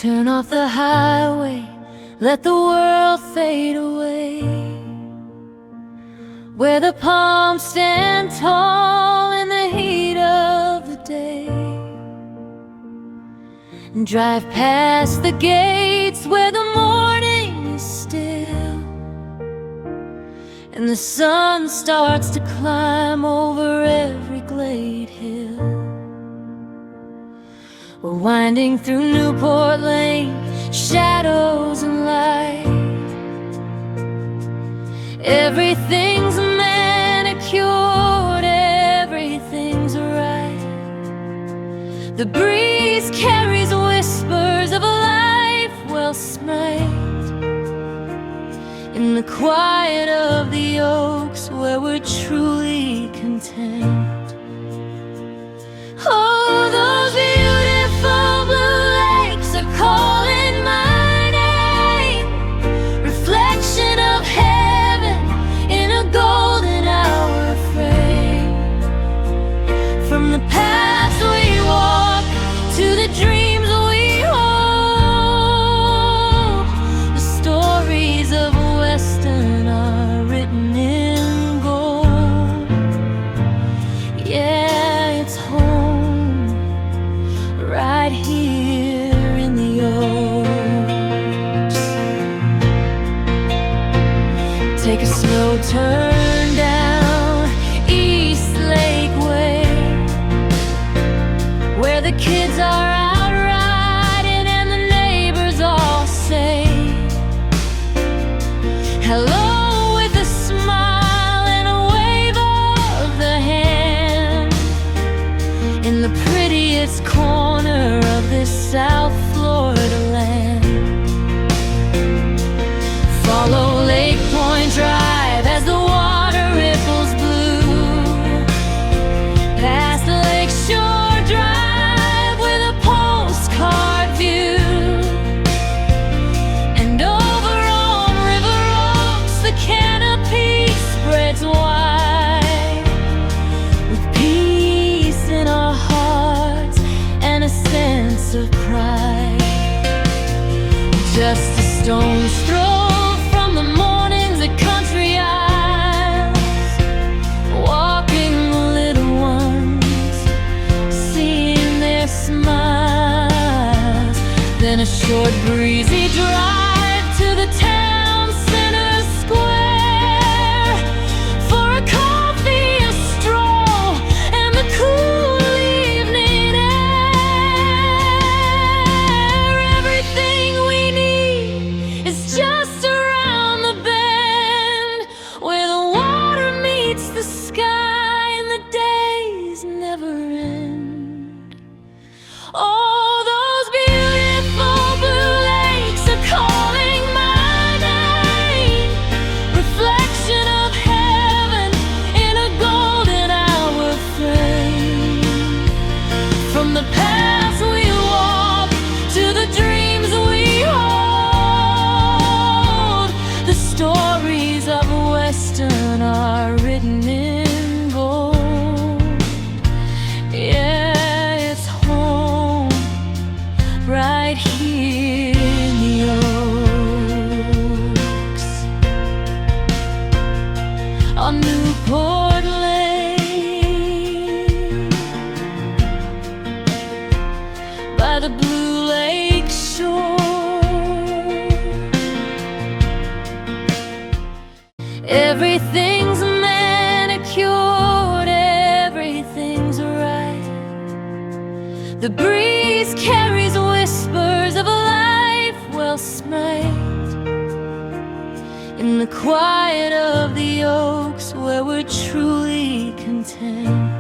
Turn off the highway, let the world fade away, where the palms stand tall in the heat of the day, and drive past the gates where the morning is still, and the sun starts to climb over every glade hill. We're winding through Newport Lane, shadows and light. Everything's manicured, everything's right. The breeze carries whispers of a life well smite, in the quiet of the oaks where we're truly content. Oh, those beautiful blue lakes are calling my name, reflection of heaven in a golden hour frame. From the paths we walk to the dreams we hold, the stories of Weston are written in gold. Yeah, it's home, right here in the Oaks. Take a slow turn down East Lake Way, where the kids are out riding and the neighbors all say hello with a smile and a wave of the hand, in the prettiest corner of this South Florida land. Follow Lake Point Drive as the water ripples blue, past the Lakeshore Drive with a postcard view, and over on River Oaks the canopy spreads wide, with peace in our hearts and a sense of pride. Just a stone's throw from the mornings at Country Isles, walking the little ones, seeing their smiles. Then a short breezy drive to the town center square for a coffee, a stroll, and the cool evening air. Everything we need is just around the bend, where the water meets the sky and the days never end. Oh, those beautiful blue lakes are calling my name, reflection of heaven in a golden hour frame. From the paths we walk to the dreams we hold, the stories of Weston are written in gold. Yeah, it's home, right here in the Oaks, on Newport Lane, by the Blue Lake shore. Everything's manicured, everything's right. The breeze carries whispers of a life well smite, in the quiet of the oaks where we're truly content.